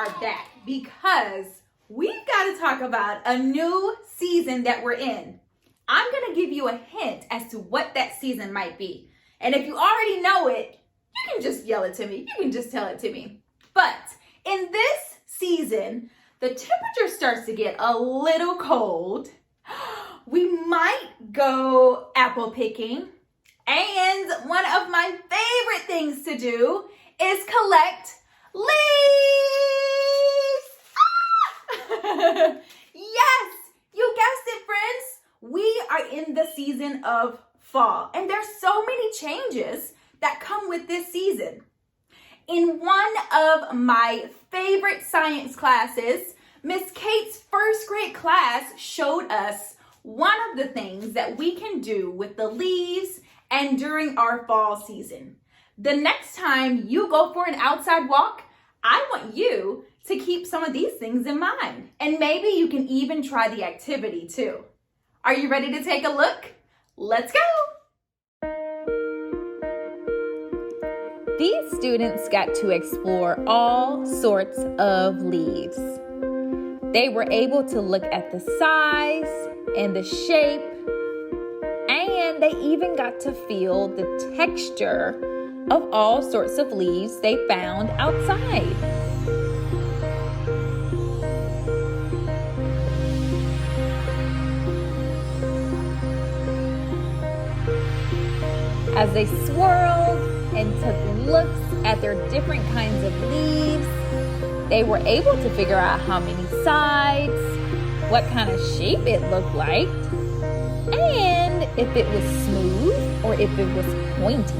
are back because we've got to talk about a new season that we're in. I'm going to give you a hint as to what that season might be. And if you already know it, you can just yell it to me. You can just tell it to me. But in this season, the temperature starts to get a little cold. We might go apple picking. And one of my favorite things to do is collect leaves. Yes, you guessed it, friends. We are in the season of fall, and there's so many changes that come with this season. In one of my favorite science classes, Miss Kate's first grade class showed us one of the things that we can do with the leaves and during our fall season. The next time you go for an outside walk, I want you to keep some of these things in mind. And maybe you can even try the activity too. Are you ready to take a look? Let's go! These students got to explore all sorts of leaves. They were able to look at the size and the shape, and they even got to feel the texture of all sorts of leaves they found outside. As they swirled and took looks at their different kinds of leaves, they were able to figure out how many sides, what kind of shape it looked like, and if it was smooth or if it was pointy.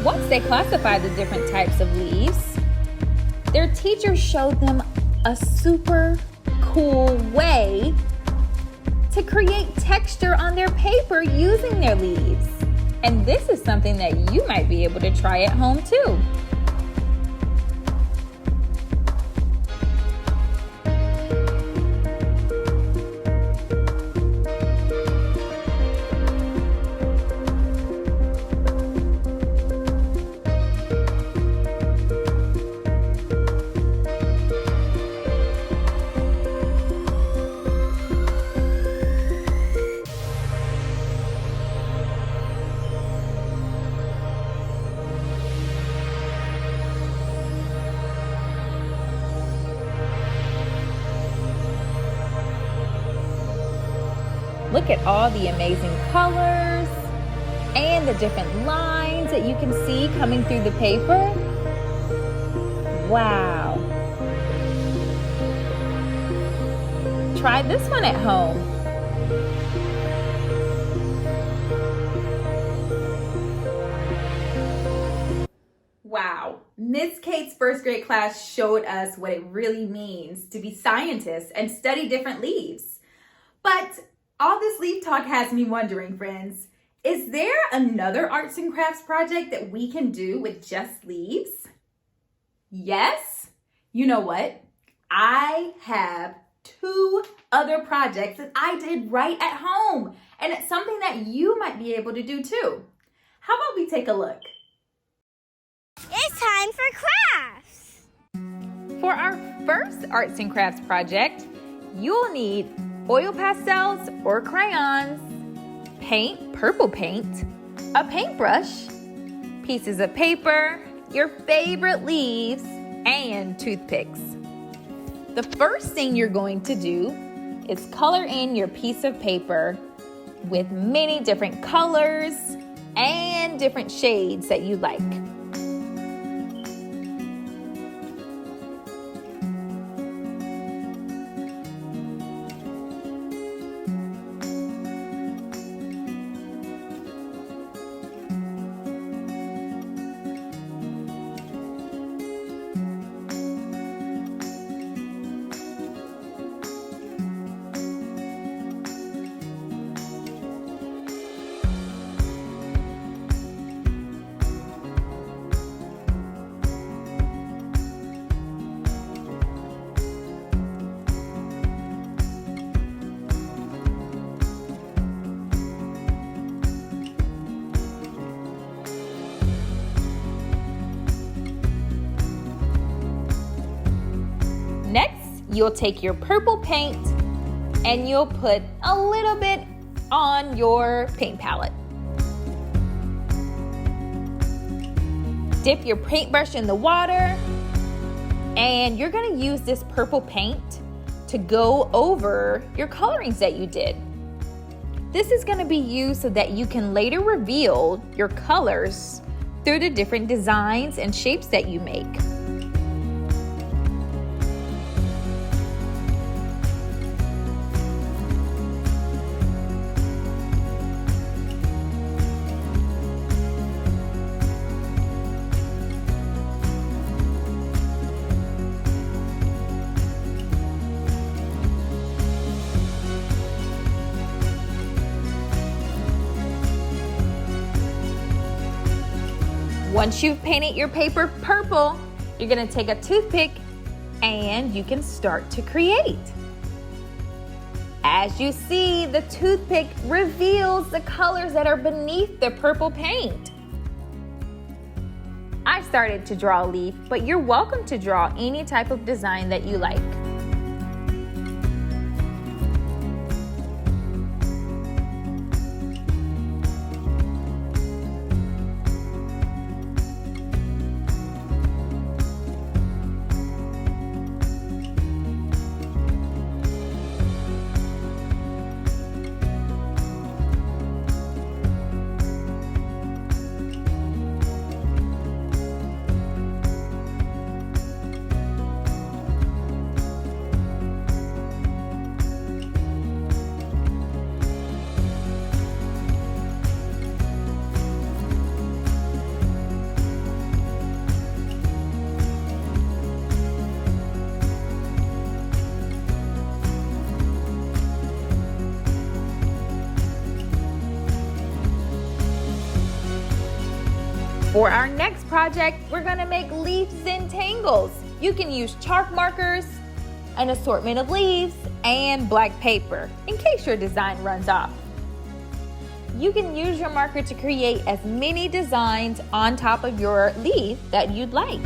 Once they classified the different types of leaves, their teachers showed them a super cool way to create texture on their paper using their leaves. And this is something that you might be able to try at home too. Look at all the amazing colors and the different lines that you can see coming through the paper. Wow. Try this one at home. Wow, Miss Kate's first grade class showed us what it really means to be scientists and study different leaves. But all this leaf talk has me wondering, friends, is there another arts and crafts project that we can do with just leaves? Yes? You know what? I have 2 other projects that I did right at home, and it's something that you might be able to do too. How about we take a look? It's time for crafts! For our first arts and crafts project, you'll need oil pastels or crayons, paint, purple paint, a paintbrush, pieces of paper, your favorite leaves, and toothpicks. The first thing you're going to do is color in your piece of paper with many different colors and different shades that you like. you'll take your purple paint and you'll put a little bit on your paint palette. Dip your paintbrush in the water, and you're going to use this purple paint to go over your colorings that you did. This is going to be used so that you can later reveal your colors through the different designs and shapes that you make. Once you've painted your paper purple, you're going to take a toothpick and you can start to create. As you see, the toothpick reveals the colors that are beneath the purple paint. I started to draw a leaf, but you're welcome to draw any type of design that you like. For our next project, we're gonna make leaf Zentangles. You can use chalk markers, an assortment of leaves, and black paper in case your design runs off. You can use your marker to create as many designs on top of your leaf that you'd like.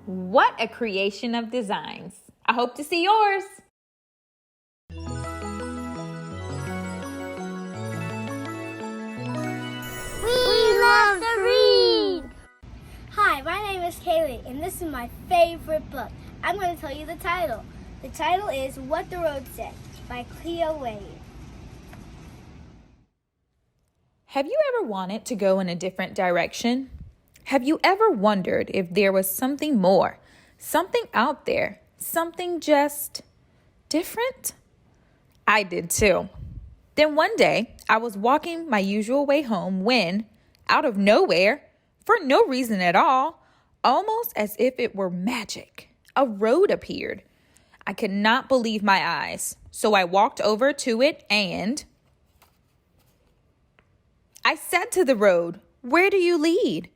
What a creation of designs. I hope to see yours. We love to read! Hi, my name is Kaylee, and this is my favorite book. I'm going to tell you the title. The title is What the Road Said by Cleo Wade. Have you ever wanted to go in a different direction? Have you ever wondered if there was something more, something out there, something just different? I did too. Then one day, I was walking my usual way home when, out of nowhere, for no reason at all, almost as if it were magic, a road appeared. I could not believe my eyes, so I walked over to it and I said to the road, "Where do you lead?"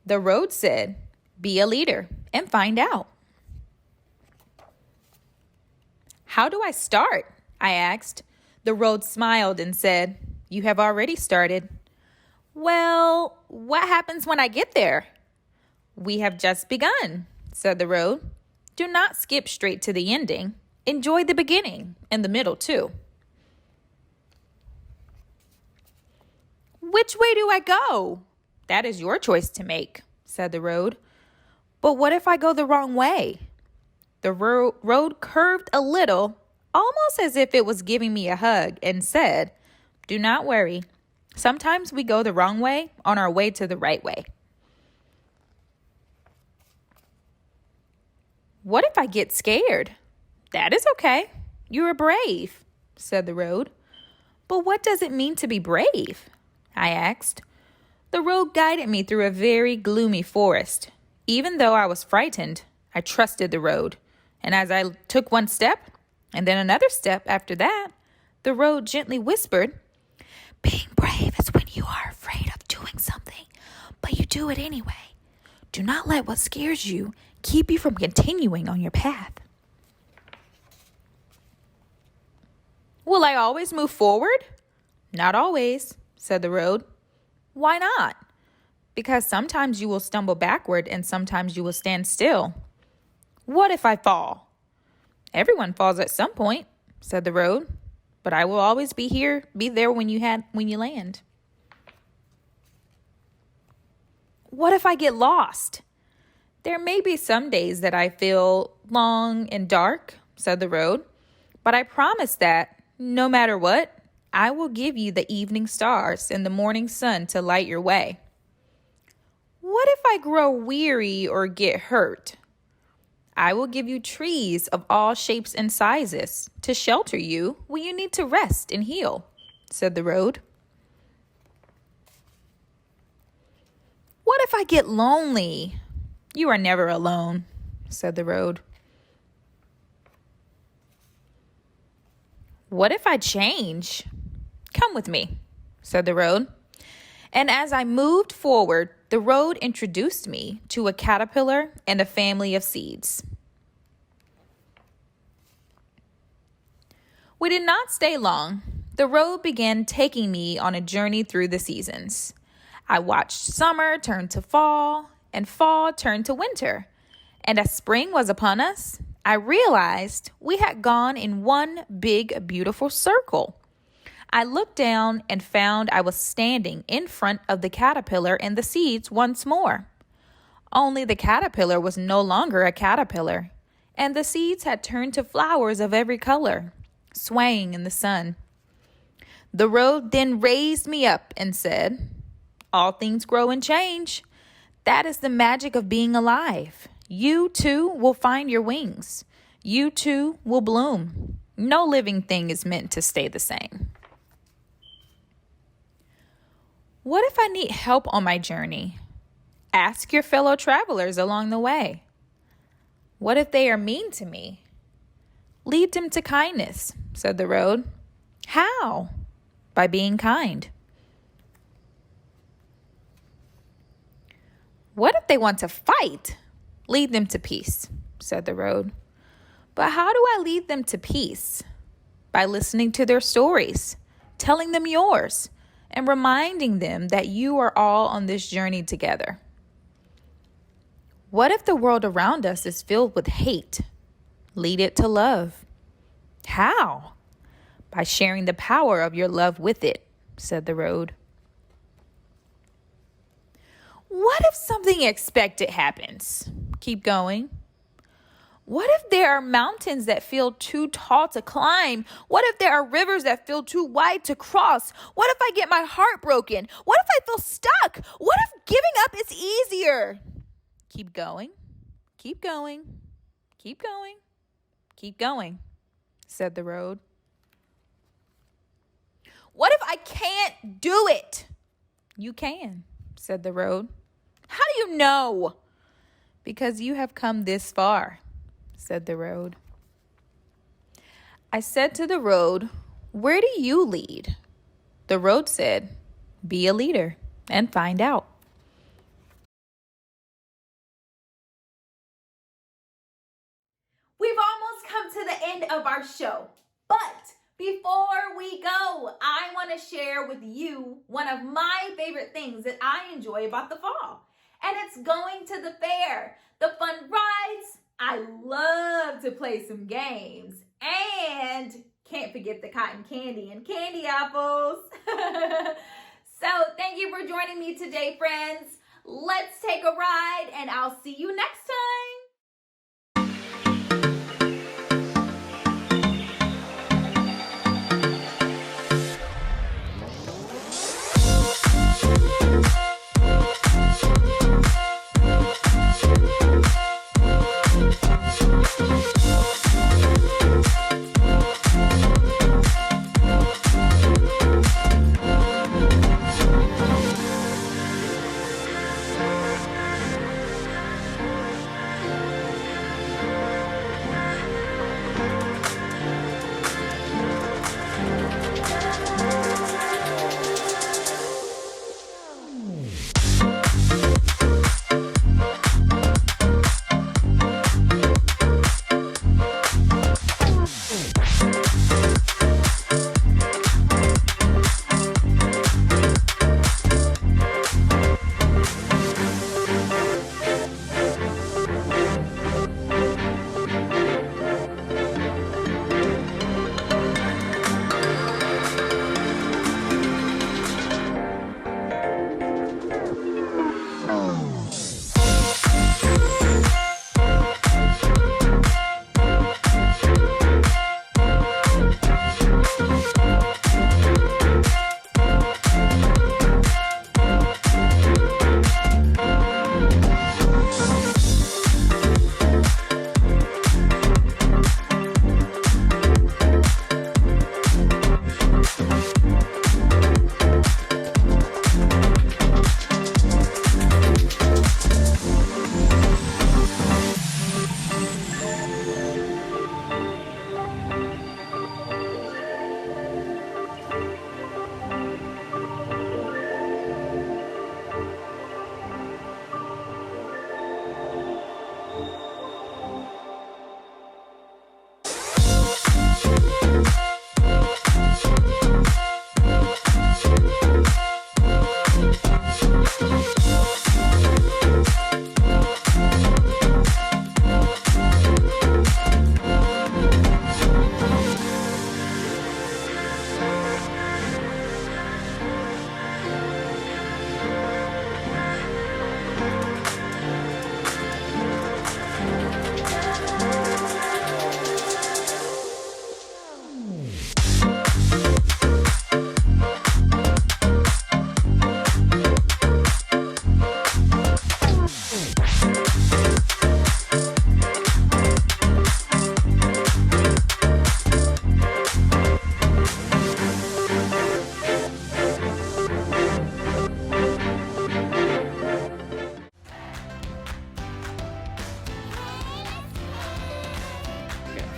The road said, "Be a leader and find out." "How do I start?" I asked. The road smiled and said, "You have already started." "Well, what happens when I get there?" "We have just begun," said the road. "Do not skip straight to the ending. Enjoy the beginning and the middle too." "Which way do I go?" "That is your choice to make," said the road. "But what if I go the wrong way?" The road curved a little, almost as if it was giving me a hug, and said, "Do not worry. Sometimes we go the wrong way on our way to the right way." "What if I get scared?" "That is okay. You are brave," said the road. "But what does it mean to be brave?" I asked. The road guided me through a very gloomy forest. Even though I was frightened, I trusted the road. And as I took one step, and then another step after that, the road gently whispered, "Being brave is when you are afraid of doing something, but you do it anyway. Do not let what scares you keep you from continuing on your path." "Will I always move forward?" "Not always," said the road. "Why not?" "Because sometimes you will stumble backward and sometimes you will stand still." "What if I fall?" "Everyone falls at some point," said the road. "But I will always be there when you land." "What if I get lost?" "There may be some days that I feel long and dark," said the road. "But I promise that, no matter what, I will give you the evening stars and the morning sun to light your way." "What if I grow weary or get hurt?" "I will give you trees of all shapes and sizes to shelter you when you need to rest and heal," said the road. "What if I get lonely?" "You are never alone," said the road. "What if I change?" "Come with me," said the road. And as I moved forward, the road introduced me to a caterpillar and a family of seeds. We did not stay long. The road began taking me on a journey through the seasons. I watched summer turn to fall and fall turn to winter. And as spring was upon us, I realized we had gone in one big, beautiful circle. I looked down and found I was standing in front of the caterpillar and the seeds once more. Only the caterpillar was no longer a caterpillar, and the seeds had turned to flowers of every color, swaying in the sun. The road then raised me up and said, "All things grow and change. That is the magic of being alive. You too will find your wings. You too will bloom. No living thing is meant to stay the same." What if I need help on my journey? Ask your fellow travelers along the way. What if they are mean to me? Lead them to kindness, said the road. How? By being kind. What if they want to fight? Lead them to peace, said the road. But how do I lead them to peace? By listening to their stories, telling them yours, and reminding them that you are all on this journey together. What if the world around us is filled with hate? Lead it to love. How? By sharing the power of your love with it, said the road. What if something unexpected happens? Keep going. What if there are mountains that feel too tall to climb? What if there are rivers that feel too wide to cross? What if I get my heart broken? What if I feel stuck? What if giving up is easier? Keep going, keep going, keep going, keep going, said the road. What if I can't do it? You can, said the road. How do you know? Because you have come this far, said the road. I said to the road, where do you lead? The road said, be a leader and find out. We've almost come to the end of our show, but before we go, I want to share with you one of my favorite things that I enjoy about the fall, and it's going to the fair, the fun rides. I love to play some games, and can't forget the cotton candy and candy apples. So thank you for joining me today, friends. Let's take a ride, and I'll see you next time.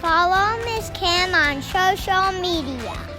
Follow Miss Cam on social media.